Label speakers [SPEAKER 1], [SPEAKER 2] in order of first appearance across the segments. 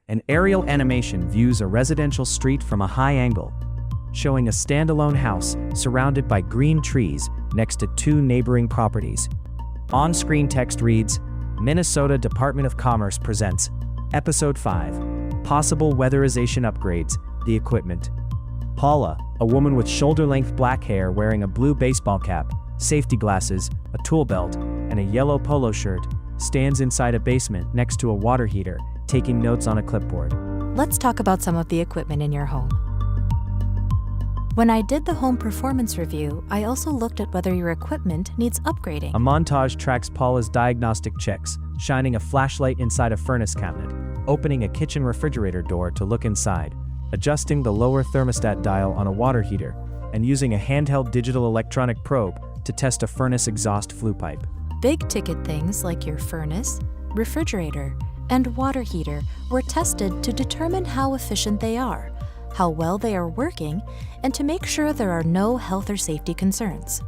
[SPEAKER 1] An aerial animation views a residential street from a high angle, showing a standalone house surrounded by green trees next to two neighboring properties. On-screen text reads, Minnesota Department of Commerce presents Episode 5, Possible Weatherization Upgrades, the Equipment. Paula, a woman with shoulder-length black hair wearing a blue baseball cap, safety glasses, a tool belt, and a yellow polo shirt, stands inside a basement next to a water heater, taking notes on a clipboard.
[SPEAKER 2] Let's talk about some of the equipment in your home. When I did the home performance review, I also looked at whether your equipment needs upgrading.
[SPEAKER 1] A montage tracks Paula's diagnostic checks, shining a flashlight inside a furnace cabinet, opening a kitchen refrigerator door to look inside, adjusting the lower thermostat dial on a water heater, and using a handheld digital electronic probe to test a furnace exhaust flue pipe.
[SPEAKER 2] Big-ticket things like your furnace, refrigerator, and water heater were tested to determine how efficient they are, how well they are working, and to make sure there are no health or safety concerns.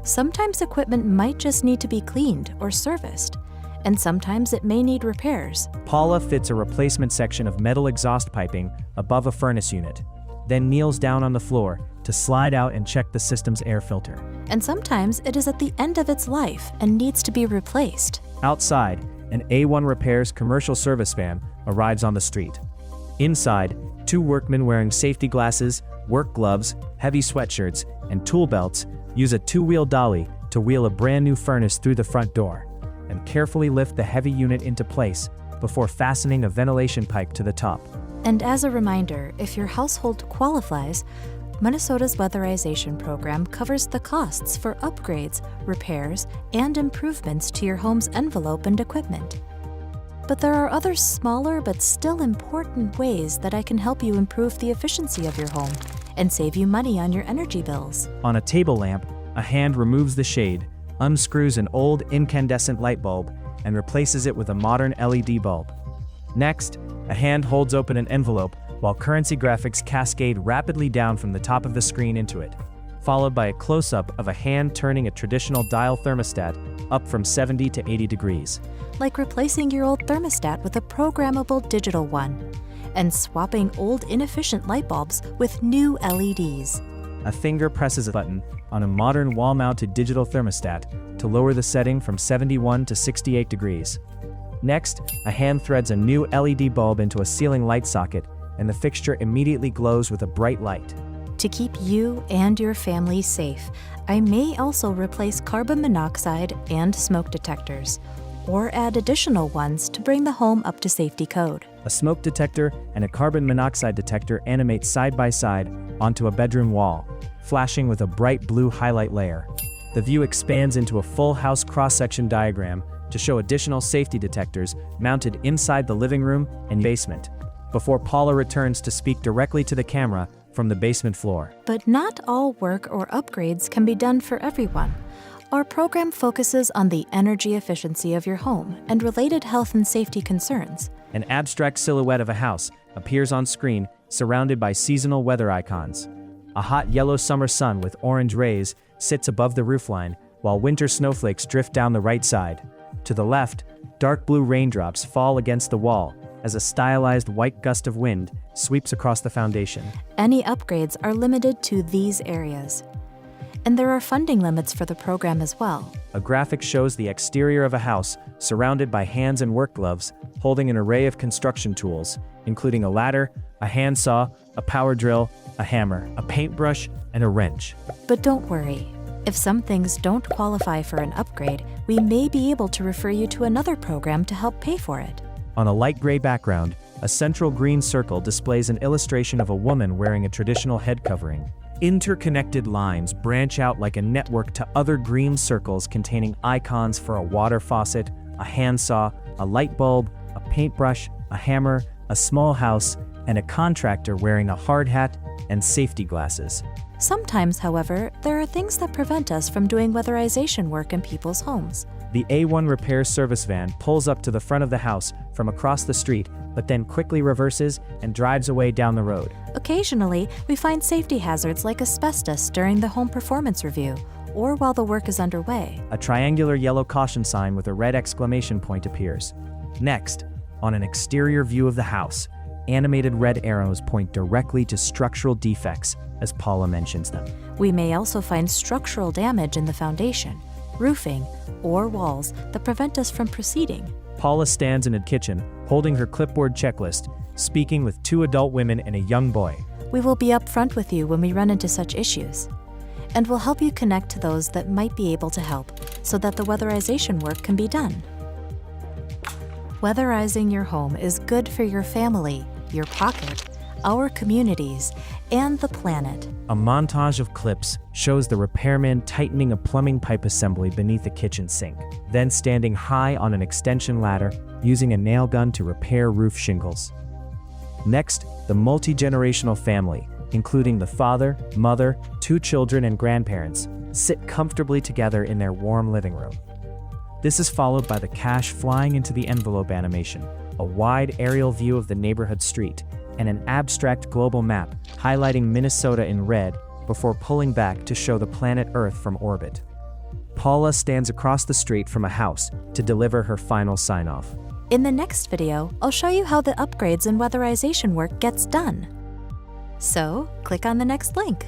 [SPEAKER 2] Sometimes equipment might just need to be cleaned or serviced, and sometimes it may need repairs.
[SPEAKER 1] Paula fits a replacement section of metal exhaust piping above a furnace unit, then kneels down on the floor to slide out and check the system's air filter.
[SPEAKER 2] And sometimes it is at the end of its life and needs to be replaced.
[SPEAKER 1] Outside, an A1 Repairs commercial service van arrives on the street. Inside, two workmen wearing safety glasses, work gloves, heavy sweatshirts, and tool belts use a two-wheel dolly to wheel a brand new furnace through the front door and carefully lift the heavy unit into place before fastening a ventilation pipe to the top.
[SPEAKER 2] And as a reminder, if your household qualifies, Minnesota's Weatherization program covers the costs for upgrades, repairs, and improvements to your home's envelope and equipment. But there are other smaller but still important ways that I can help you improve the efficiency of your home and save you money on your energy bills.
[SPEAKER 1] On a table lamp, a hand removes the shade, unscrews an old incandescent light bulb, and replaces it with a modern LED bulb. Next, a hand holds open an envelope while currency graphics cascade rapidly down from the top of the screen into it, followed by a close-up of a hand turning a traditional dial thermostat up from 70 to 80 degrees.
[SPEAKER 2] Like replacing your old thermostat with a programmable digital one, and swapping old inefficient light bulbs with new LEDs.
[SPEAKER 1] A finger presses a button on a modern wall-mounted digital thermostat to lower the setting from 71 to 68 degrees. Next, a hand threads a new LED bulb into a ceiling light socket, and the fixture immediately glows with a bright light.
[SPEAKER 2] To keep you and your family safe, I may also replace carbon monoxide and smoke detectors, or add additional ones to bring the home up to safety code.
[SPEAKER 1] A smoke detector and a carbon monoxide detector animate side by side onto a bedroom wall, flashing with a bright blue highlight layer. The view expands into a full house cross-section diagram to show additional safety detectors mounted inside the living room and basement, before Paula returns to speak directly to the camera from the basement floor.
[SPEAKER 2] But not all work or upgrades can be done for everyone. Our program focuses on the energy efficiency of your home and related health and safety concerns.
[SPEAKER 1] An abstract silhouette of a house appears on screen, surrounded by seasonal weather icons. A hot yellow summer sun with orange rays sits above the roofline, while winter snowflakes drift down the right side. To the left, dark blue raindrops fall against the wall as a stylized white gust of wind sweeps across the foundation.
[SPEAKER 2] Any upgrades are limited to these areas. And there are funding limits for the program as well.
[SPEAKER 1] A graphic shows the exterior of a house surrounded by hands and work gloves holding an array of construction tools, including a ladder, a handsaw, a power drill, a hammer, a paintbrush, and a wrench.
[SPEAKER 2] But don't worry. If some things don't qualify for an upgrade, we may be able to refer you to another program to help pay for it.
[SPEAKER 1] On a light gray background, a central green circle displays an illustration of a woman wearing a traditional head covering. Interconnected lines branch out like a network to other green circles containing icons for a water faucet, a handsaw, a light bulb, a paintbrush, a hammer, a small house, and a contractor wearing a hard hat and safety glasses.
[SPEAKER 2] Sometimes, however, there are things that prevent us from doing weatherization work in people's homes.
[SPEAKER 1] The A1 Repairs service van pulls up to the front of the house from across the street, but then quickly reverses and drives away down the road.
[SPEAKER 2] Occasionally, we find safety hazards like asbestos during the home performance review, or while the work is underway.
[SPEAKER 1] A triangular yellow caution sign with a red exclamation point appears. Next, On an exterior view of the house, animated red arrows point directly to structural defects as Paula mentions them.
[SPEAKER 2] We may also find structural damage in the foundation, roofing, or walls that prevent us from proceeding.
[SPEAKER 1] Paula stands in a kitchen, holding her clipboard checklist, speaking with 2 adult women and a young boy.
[SPEAKER 2] We will be upfront with you when we run into such issues, and will help you connect to those that might be able to help so that the weatherization work can be done. Weatherizing your home is good for your family, your pocket, our communities, and the planet.
[SPEAKER 1] A montage of clips shows the repairman tightening a plumbing pipe assembly beneath a kitchen sink, then standing high on an extension ladder using a nail gun to repair roof shingles. Next, the multi-generational family, including the father, mother, 2 children, and grandparents, sit comfortably together in their warm living room. This is followed by the cash flying into the envelope animation, a wide aerial view of the neighborhood street, and an abstract global map highlighting Minnesota in red before pulling back to show the planet Earth from orbit. Paula stands across the street from a house to deliver her final sign-off.
[SPEAKER 2] In the next video, I'll show you how the upgrades and weatherization work gets done. So, click on the next link.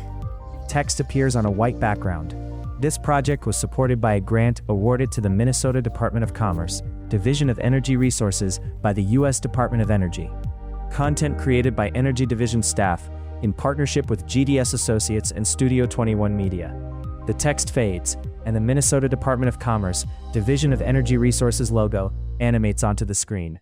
[SPEAKER 1] Text appears on a white background. This project was supported by a grant awarded to the Minnesota Department of Commerce, Division of Energy Resources by the U.S. Department of Energy. Content created by Energy Division staff in partnership with GDS Associates and Studio 21 Media. The text fades, and the Minnesota Department of Commerce, Division of Energy Resources logo animates onto the screen.